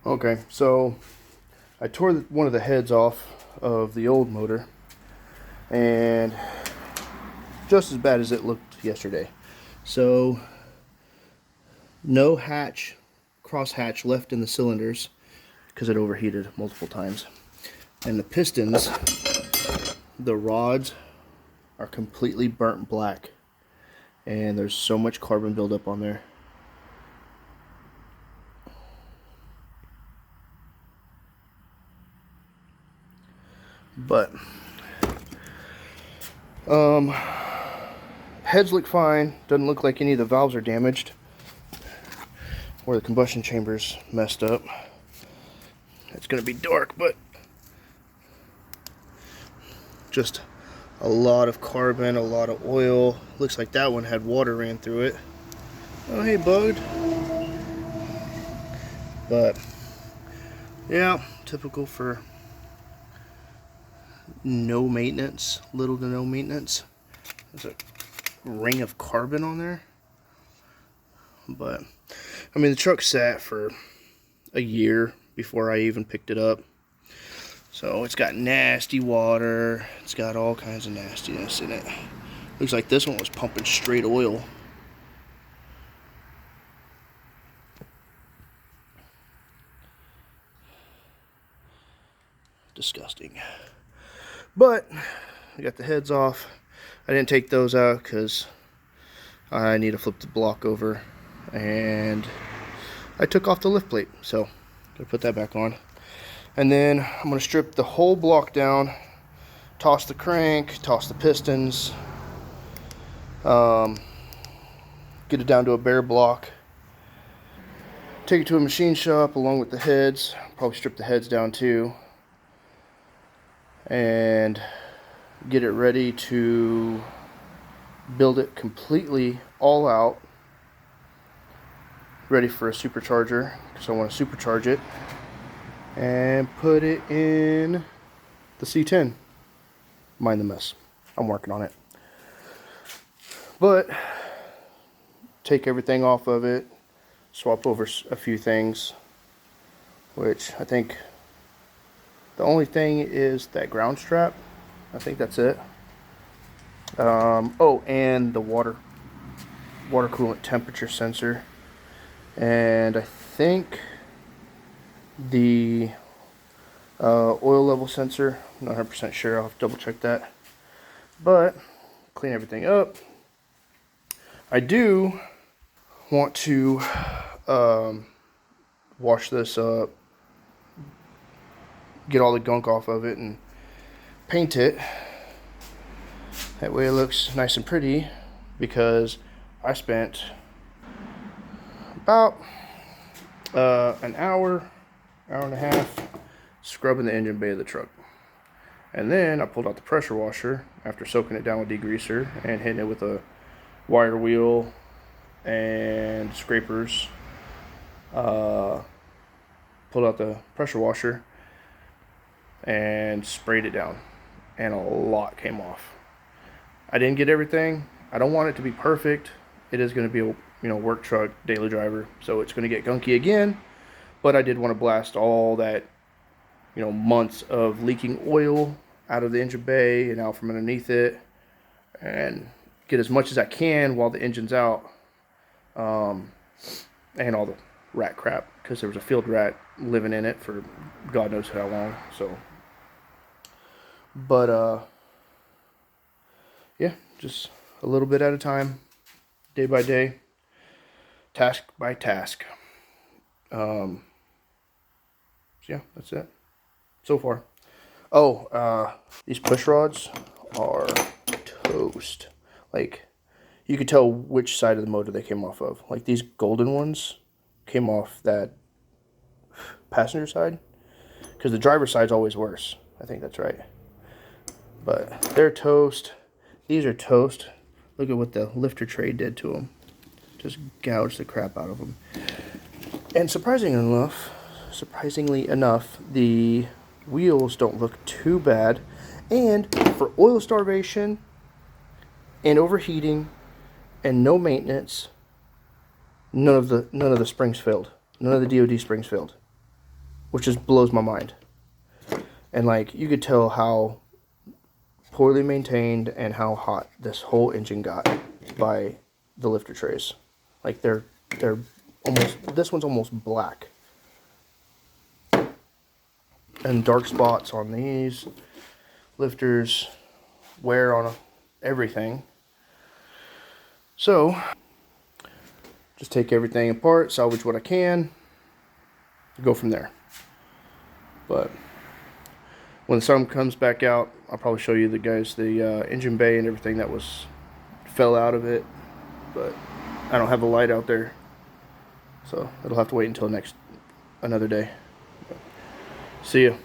Okay, so I tore one of the heads off of the old motor, and just as bad as it looked yesterday. So, no hatch, cross hatch left in the cylinders because it overheated multiple times. And the pistons, the rods are completely burnt black, and there's so much carbon buildup on there. But heads look fine. Doesn't look like any of the valves are damaged or the combustion chamber's messed up. It's gonna be dark, but just a lot of carbon, a lot of oil. Looks like that one had water ran through it. Oh, hey, bud. But yeah, typical for no maintenance, little to no maintenance. There's a ring of carbon on there. But I mean, the truck sat for a year before I even picked it up. So it's got nasty water. It's got all kinds of nastiness in it. Looks like this one was pumping straight oil. Disgusting. But I got the heads off. I didn't take those out because I need to flip the block over, and I took off the lift plate, so I'm gonna put that back on. And then I'm gonna strip the whole block down, toss the crank, toss the pistons, get it down to a bare block, take it to a machine shop along with the heads, probably strip the heads down too, and get it ready to build it completely all out, ready for a supercharger, because I want to supercharge it and put it in the C10. Mind the mess. I'm working on it. But take everything off of it, swap over a few things, which I think the only thing is that ground strap. I think that's it. Oh, and the water coolant temperature sensor. And I think the oil level sensor. I'm not 100% sure. I'll have to double check that. But clean everything up. I do want to wash this up, get all the gunk off of it, and paint it. That way it looks nice and pretty, because I spent about an hour and a half scrubbing the engine bay of the truck. And then I pulled out the pressure washer after soaking it down with degreaser and hitting it with a wire wheel and scrapers. Pulled out the pressure washer and sprayed it down, and a lot came off. I didn't get everything. I don't want it to be perfect. It is going to be a work truck, daily driver, so it's going to get gunky again. But I did want to blast all that months of leaking oil out of the engine bay and out from underneath it, and get as much as I can while the engine's out, and all the rat crap, because there was a field rat living in it for God knows how long. So, but yeah, just a little bit at a time, day by day, task by task. So yeah, that's it so far. Oh, these push rods are toast. Like, you could tell which side of the motor they came off of. Like, these golden ones came off that passenger side, because the driver's side's always worse. I think that's right. But they're toast. These are toast. Look at what the lifter tray did to them. Just gouged the crap out of them. And surprisingly enough, the wheels don't look too bad. And for oil starvation and overheating and no maintenance, none of the springs failed. None of the DOD springs failed. which just blows my mind. And like, you could tell how poorly maintained and how hot this whole engine got by the lifter trays. Like, they're almost, this one's almost black. And dark spots on these lifters, wear on everything. So just take everything apart, salvage what I can, go from there. But when the sun comes back out, I'll probably show you the engine bay and everything that fell out of it. But I don't have a light out there, so it'll have to wait until another day. See ya.